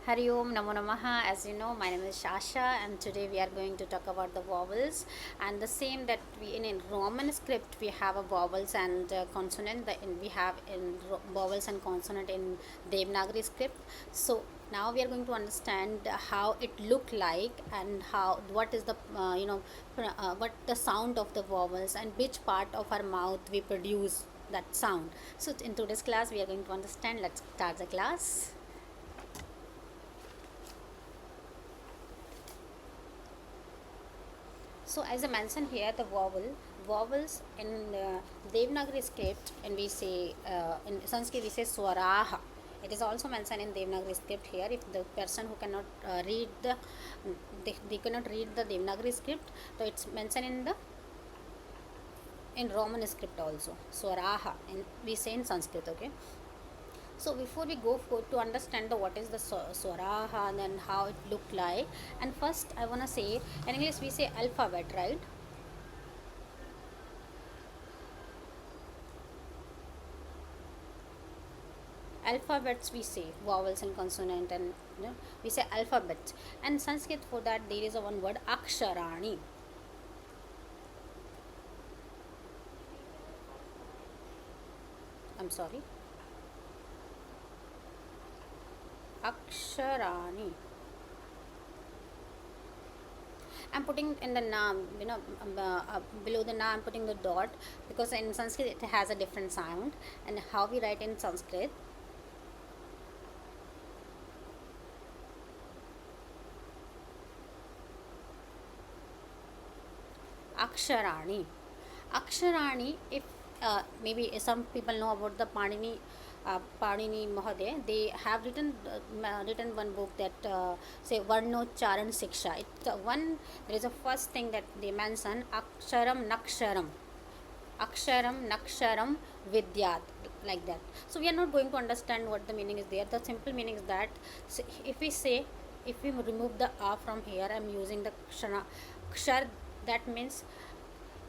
Hari Om Namo Namaha. As you know, my name is Shasha, and today we are going to talk about the vowels. And the same that we in Roman script we have a vowels and consonant. We have vowels and consonant in Devanagari script. So now we are going to understand how it look like and how what is the what the sound of the vowels and which part of our mouth we produce that sound. So in today's class we are going to understand. Let's start the class. So as I mentioned here, the vowels in Devanagari script, and we say in Sanskrit we say swaraha. It is also mentioned in Devanagari script here. If the person who cannot read they cannot read the Devanagari script, so it's mentioned in Roman script also. Swaraha, and we say in Sanskrit. Okay. So before we go for to understand what is the swaraha and then how it look like, and first I wanna say in English we say alphabet, right? Alphabets we say vowels and consonant, and we say alphabet. And Sanskrit for that there is a one word aksharani. I'm sorry, aksharani. I'm putting in the naam, below the naam I'm putting the dot, because in Sanskrit it has a different sound. And how we write in Sanskrit, aksharani. Aksharani, if maybe some people know about the Panini Mahoday, they have written one book that say Varnocharan Siksha. It's one, there is a first thing that they mention, Aksharam Naksharam Vidyat, like that. So we are not going to understand what the meaning is there. The simple meaning is that, so if we say, if we remove the a from here, I'm using the kshar, that means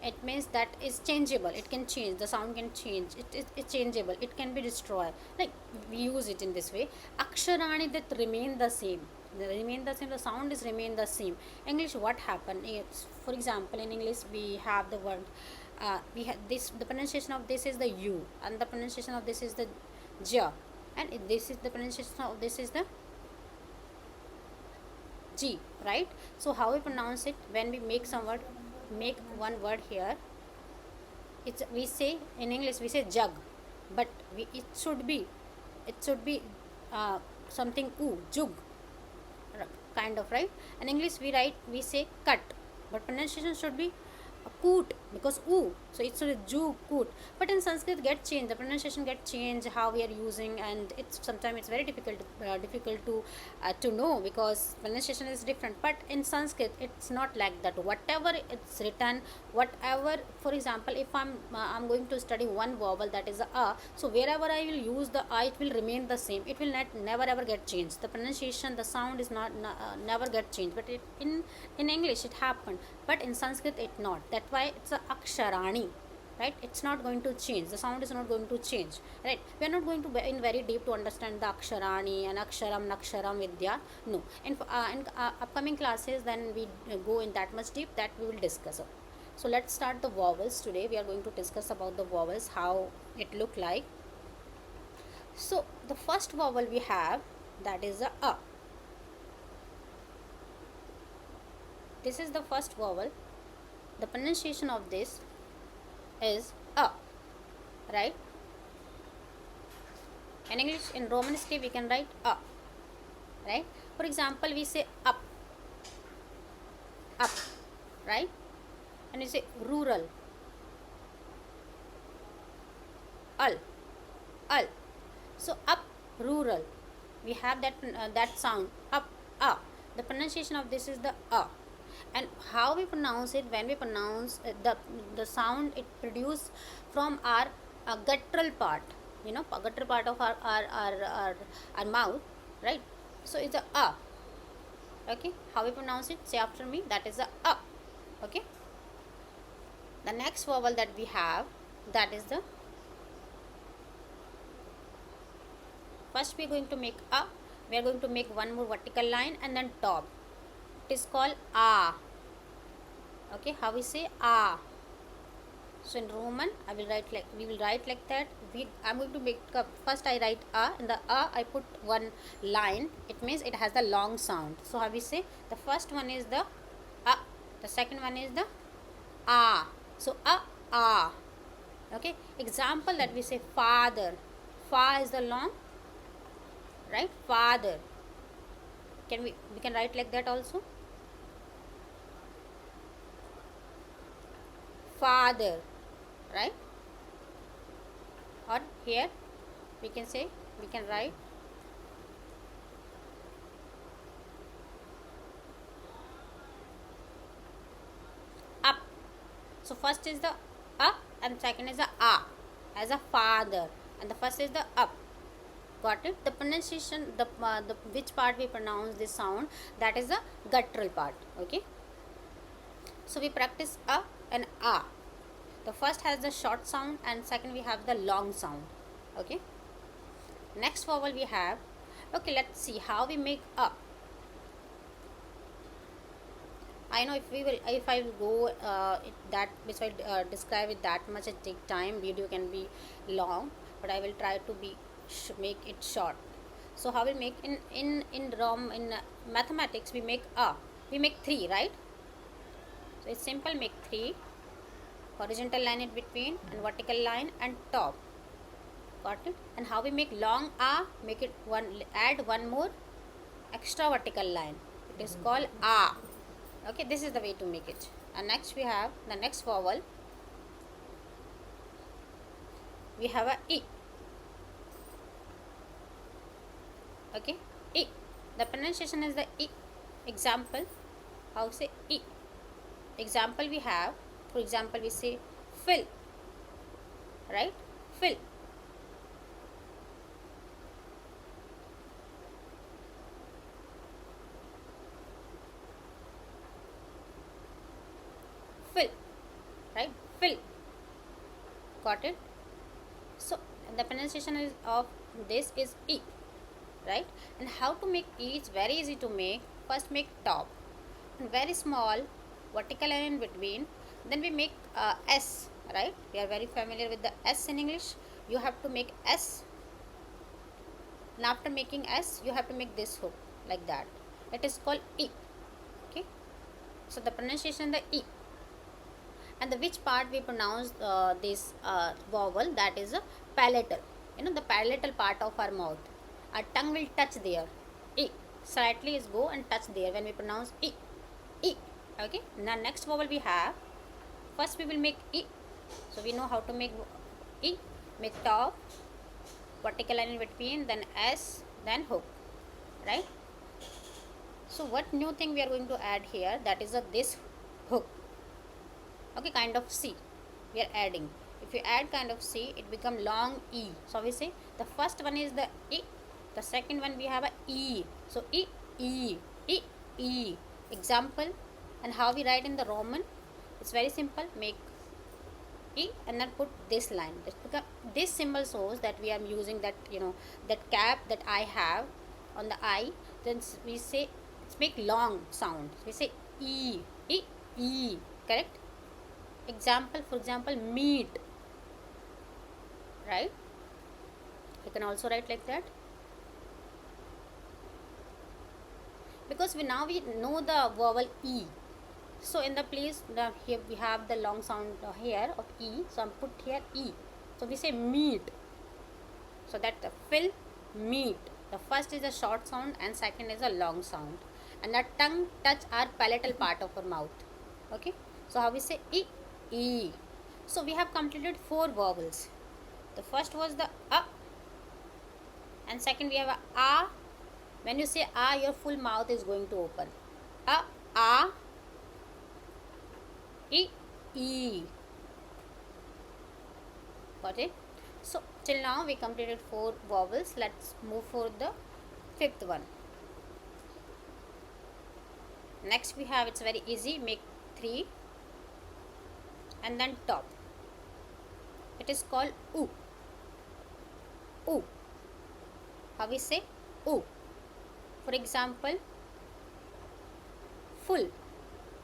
it means that is changeable, it can change, the sound can change, it's changeable, it can be destroyed, like we use it in this way. Aksharani, that remain the same, the sound is remain the same. English, what happened is, for example, in English we have the word, we have this, the pronunciation of this is the u, and the pronunciation of this is the ja, and this is the pronunciation of this is the g, right? So how we pronounce it when we make some word, make one word here, it's, we say in English we say jug, but it should be uh, something jug, kind of, right? In English we say cut, but pronunciation should be coot, because so it's a ju coot. But in Sanskrit get changed, the pronunciation get changed, how we are using, and it's sometimes it's very difficult to know, because pronunciation is different. But in Sanskrit it's not like that. Whatever it's written, whatever, for example, if I'm going to study one vowel, that is a, so wherever I will use the a, it will remain the same, it will not never ever get changed, the pronunciation, the sound is not never get changed. But in English it happened, but in Sanskrit it not. That's why it's a aksharani, right? It's not going to change, the sound is not going to change, right? We are not going to be in very deep to understand the aksharani and aksharam naksharam vidya, no. In upcoming classes then we go in that much deep, that we will discuss. So let's start the vowels. Today we are going to discuss about the vowels, how it look like. So the first vowel we have, that is the a. This is the first vowel. The pronunciation of this is a, right? In English, in Roman script we can write a, right? For example, we say up, right? And we say rural, al, al. So up, rural, we have that sound up, a. The pronunciation of this is the a. And how we pronounce it, when we pronounce the sound, it produce from our guttural part, guttural part of our mouth, right? So it's a, okay. How we pronounce it, say after me, that is a, okay. The next vowel that we have, that is the, first we are going to make a, We are going to make one more vertical line and then top. It is called a. Okay, how we say a? So in Roman, I will write like we will write like that. I'm going to make up first. I write a. In the a, I put one line. It means it has the long sound. So how we say the first one is the a. The second one is the a. So a. Okay. Example that we say father. Fa is the long, right? Father. We can write like that also. Father, right? Or here we can say, we can write up. So first is the up and second is the a, as a father, and the first is the up. Got it? The pronunciation, the which part we pronounce this sound, that is the guttural part. Okay. So we practice a and a. The first has the short sound and second we have the long sound. Okay. Next vowel we have. Okay, let's see how we make a. I know if I will go if I describe it that much, it take time. Video can be long, but I will try to make it short. So how we make in mathematics we make a. We make three, right? So it's simple. Make three. Horizontal line in between and vertical line and top. Got it? And how we make long a? Make it one. Add one more extra vertical line. It is called a. Okay, this is the way to make it. And next we have the next vowel. We have a e. Okay, e. The pronunciation is the e. Example, how say e. Example we have, for example we say fill, right? Fill. Fill, right? Fill. Got it? So the pronunciation is of this is e, right? And how to make e is very easy to make. First make top and very small vertical line in between. Then we make s, right? We are very familiar with the s in English. You have to make s, and after making s you have to make this hook like that. It is called e. Okay, so the pronunciation the e. And the which part we pronounce this vowel, that is a palatal. The palatal part of our mouth. Our tongue will touch there. E. Slightly is go and touch there when we pronounce e. E. Okay. Now next vowel we have. First we will make e. So we know how to make e. Make top, vertical line in between, then s, then hook. Right. So what new thing we are going to add here? That is this hook. Okay, kind of C we are adding. If you add kind of C, it become long E. So we say the first one is the E, the second one we have a E. So E, E, E, E. Example, and how we write in the Roman, it's very simple. Make E and then put this line. This symbol shows that we are using that, that cap that I have on the eye. Then we say, let's make long sound. We say E, E, E. Correct? Example, for example, meat, right? You can also write like that, because we know the vowel e. So in the place here we have the long sound here of e, so I'm put here e. So we say meat. So that the fill, meat, the first is a short sound and second is a long sound, and the tongue touch our palatal part of our mouth. Okay, so how we say e, E. So we have completed 4 vowels. The first was the a, and second we have a. When you say a, your full mouth is going to open. A, e, e. Got it? So till now we completed 4 vowels. Let's move for the 5th one. Next we have, it's very easy. Make 3 and then top. It is called oo. Oo. How we say oo? For example, full,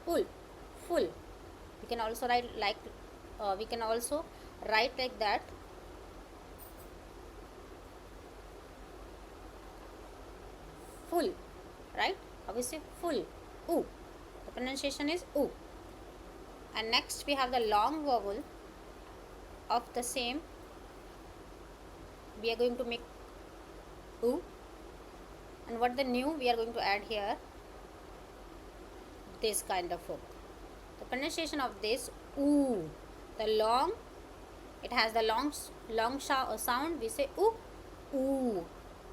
full, full. We can also write like we can also write like that. Full, right? How we say full? Oo. The pronunciation is oo. And next we have the long vowel of the same. We are going to make oo. And what the new we are going to add here? This kind of hook. The pronunciation of this oo. The long, it has the long sound. We say oo, oo,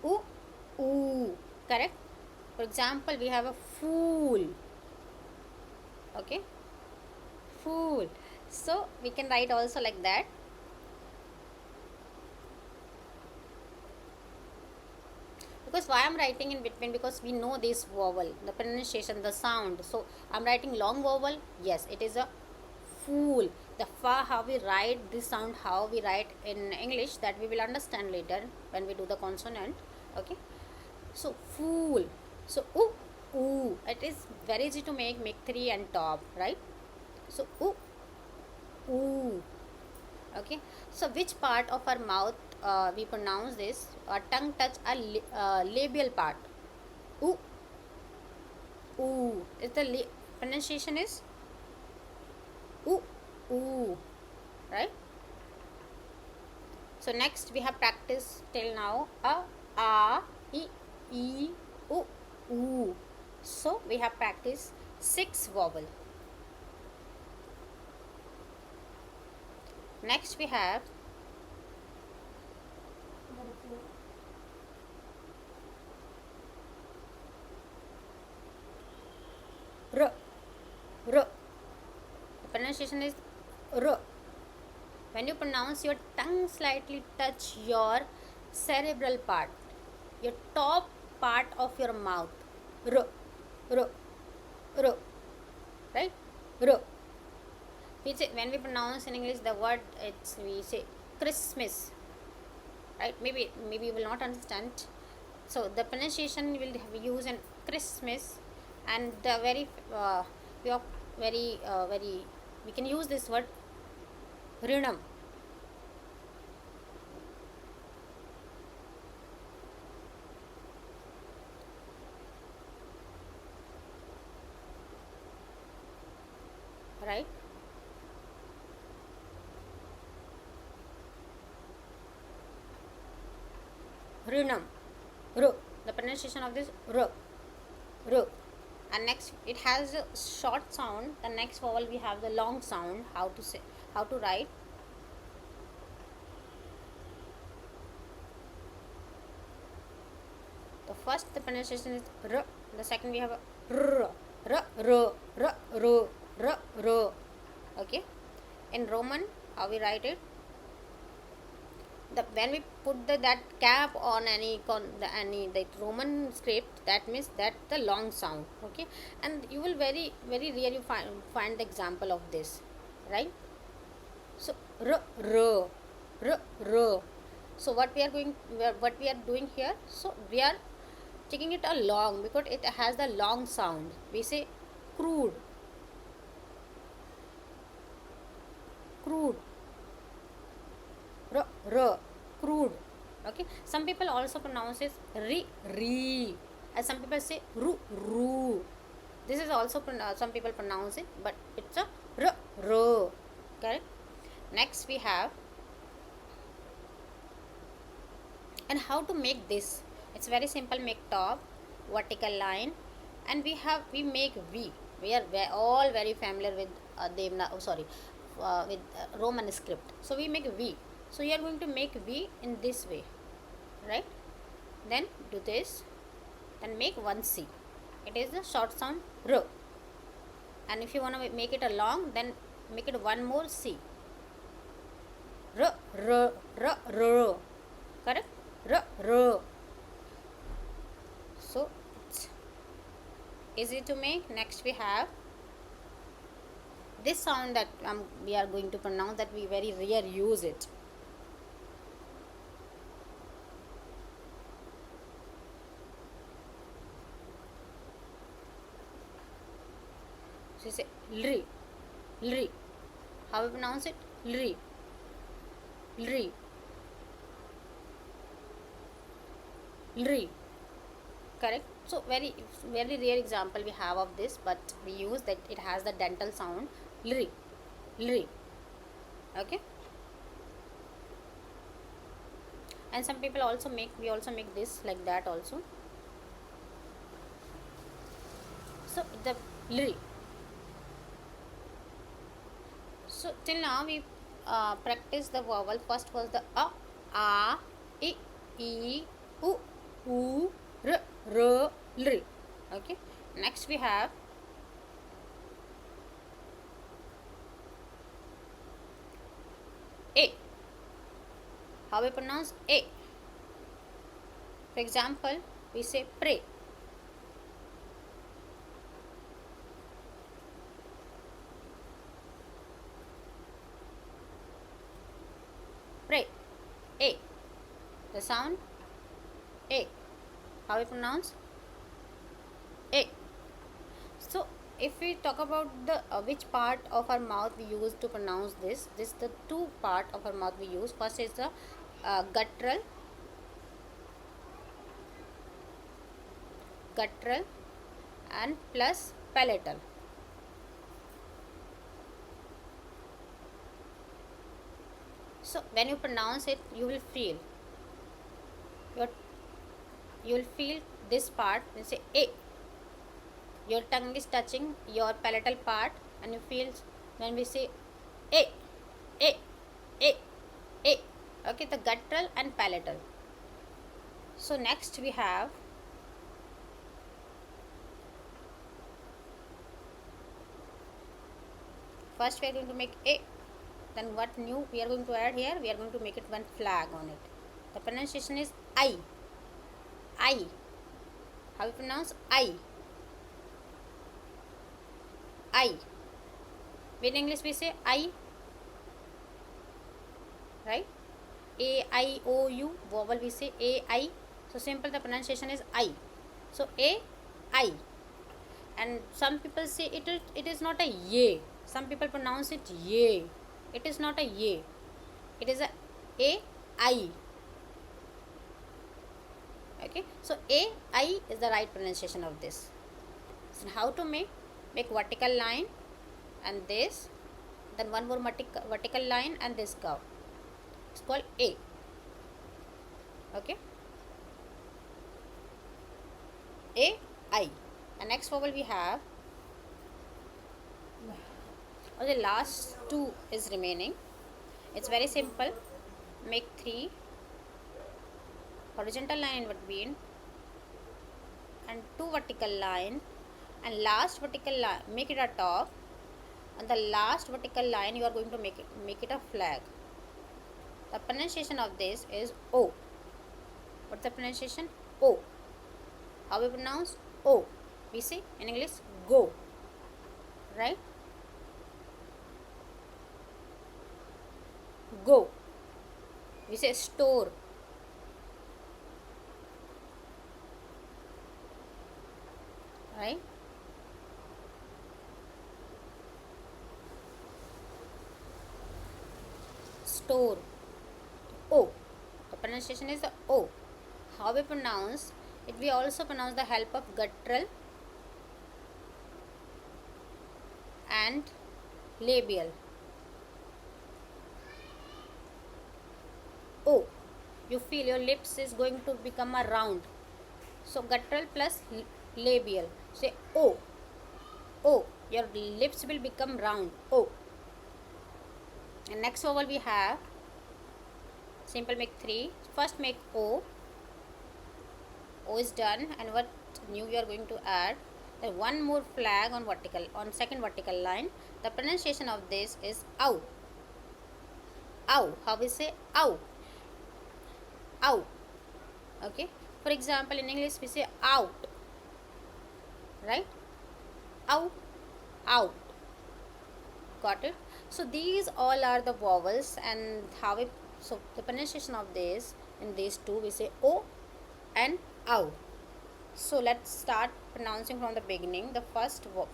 oo, oo. Correct? For example, we have a fool. Okay, fool. So we can write also like that. Because why I'm writing in between, because we know this vowel, the pronunciation, the sound. So I'm writing long vowel. Yes, it is a fool. The fa, how we write this sound, how we write in English, that we will understand later when we do the consonant. Okay, so fool. So ooh, ooh. It is very easy to make 3 and top, right? So ooh, ooh. Okay, so which part of our mouth we pronounce this? Tongue touch a labial part. Ooh, ooh. Is the pronunciation is ooh, ooh, right? So next we have practiced till now a, e, oo, oo. So we have practiced 6 vowel. Next we have r, r. The pronunciation is r. When you pronounce, your tongue slightly touch your cerebral part, your top part of your mouth. R, r, r, right? R. We say, when we pronounce in English the word, we say Christmas, right? Maybe you will not understand. So the pronunciation will use in Christmas, and the we are very we can use this word rinam. Right? Rinam. R. The pronunciation of this R. R. And next it has a short sound. The next vowel we have the long sound. How to write? The first, the pronunciation is R. The second we have a R. R. R. R. R. R. R. Okay. In Roman, how we write it? When we put that cap on any Roman script, that means that the long sound. Okay, and you will very rarely find the example of this, right? So r, r, r, r. So what we are doing here? So we are taking it a long, because it has the long sound. We say crude, crude. R, r, crude. Okay, some people also pronounce it re, and some people say ru. This is also some people pronounce it, but it's a r. Correct? Next we have, and how to make this? It's very simple. Make top vertical line, and we make V. We are all very familiar with with Roman script. So we make V. So you are going to make V in this way, right? Then do this, then make one C. It is the short sound R. And if you want to make it a long, then make it one more C. R, r, r, r. Correct? R, r. So it's easy to make. Next we have this sound that we are going to pronounce, that we very rare use it. So you say lri, lri. How we pronounce it? Lri, lri, lri. Correct. So very rare example we have of this, but we use that it has the dental sound lri, lri. Okay. And some people also make, we also make this like that also. So the lri. So till now we practice the vowel. First was the a, I, u, r, lri. Okay. Next we have a. How we pronounce a? For example, we say pray. Pray. A. The sound a. How we pronounce a? So if we talk about the which part of our mouth we use to pronounce this the two part of our mouth we use. First is the guttural and plus palatal. So when you pronounce it, you will feel your, you will feel this part. You say a. Your tongue is touching your palatal part, and you feel when we say a, a, a, a. Okay, the guttural and palatal. So next we have first we are going to make a. Then what new we are going to add here? We are going to make it one flag on it. The pronunciation is I. I. How we pronounce I? I. In English we say I, right? A, I, O, U. Vowel we say A, I. So simple, the pronunciation is I. So A, I. And some people say it is not a ye. Some people pronounce it ye. It is not a ye. It is a I. Okay. So a, I is the right pronunciation of this. So how to make vertical line and this, then one more vertical line and this curve. It's called a. Okay. A, I. And next vowel we have, the last two is remaining. It's very simple. Make 3 horizontal line in between and 2 vertical line, and last vertical line make it a top, and the last vertical line you are going to make it a flag. The pronunciation of this is O. What's the pronunciation? O. How we pronounce O? We say in English go, right? Go. We say store. Right? Store. O. The pronunciation is the O. How we pronounce it? We also pronounce the help of guttural and labial. O. You feel your lips is going to become a round. So guttural plus labial. Say O. O. Your lips will become round. O. And next vowel we have simple, make 3. First make O. O is done, and what new we are going to add? Then one more flag on vertical, on second vertical line. The pronunciation of this is ow. Ow. How we say ow? Ow. Okay. For example, in English we say out, right? Ow, out. Got it? So these all are the vowels, and how we, so the pronunciation of this in these two we say O and ow. So let's start pronouncing from the beginning. The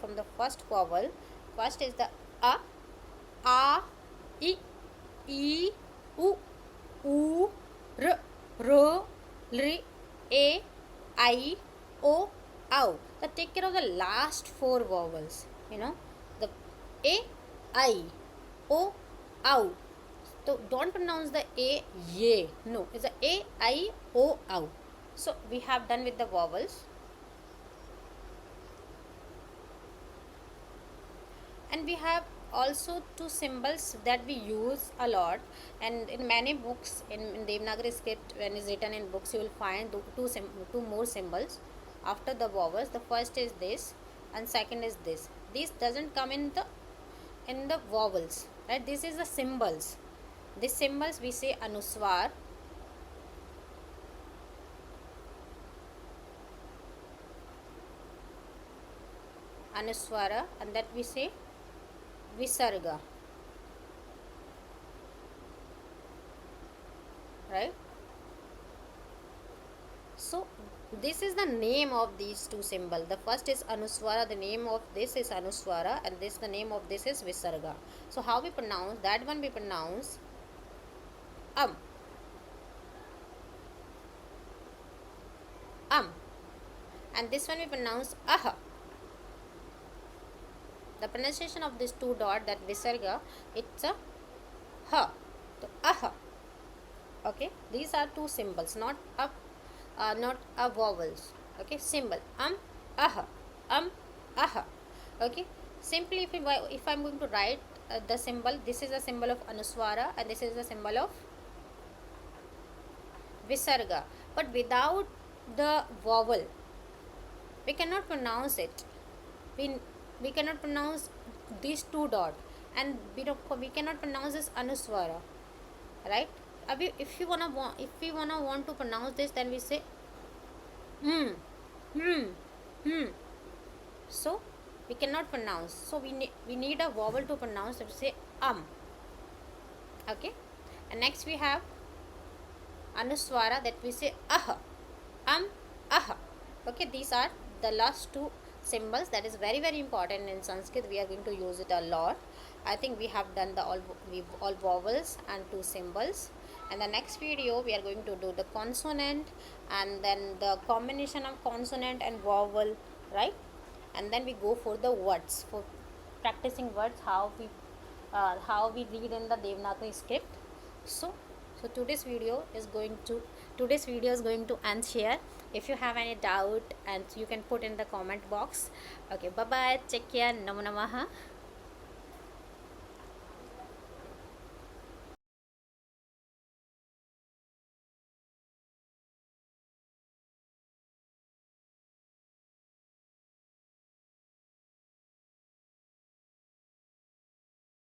from the first vowel. First is the a, I, u, r, l, a, I, o, ow. So take care of the last four vowels. The a, I, o, ow. So don't pronounce the a, ye. No, it's the a, I, o, ow. So we have done with the vowels. And we have also two symbols that we use a lot, and in many books in Devanagari script, when it's written in books, you will find two more symbols after the vowels. The first is this and second is this. This doesn't come in the vowels, right? This is the symbols. These symbols we say anuswar, anuswara, and that we say visarga, right? So this is the name of these two symbols. The first is anuswara, the name of this is anuswara, and this the name of this is visarga. So how we pronounce that one? We pronounce um, and this one we pronounce aha. The pronunciation of this two dot, that visarga, it's a ha. So aha. Okay, these are two symbols, not a vowels. Okay, symbol aha, aha. Okay, simply if I'm going to write the symbol, this is a symbol of anuswara and this is a symbol of visarga, but without the vowel we cannot pronounce it. We cannot pronounce these two dot, and we cannot pronounce this anuswara, right? If we want to pronounce this, then we say hmm, hmm. So we cannot pronounce. So we need a vowel to pronounce. So we say Okay, and next we have anuswara, that we say aha, aha. Okay, these are the last two symbols that is very very important in Sanskrit. We are going to use it a lot. I think we have done all vowels and two symbols. And the next video we are going to do the consonant and then the combination of consonant and vowel, right? And then we go for the words, for practicing words, how we read in the Devanagari script. So today's video is going to end here. If you have any doubt, and you can put in the comment box. Okay, bye bye, take care, namo namaha.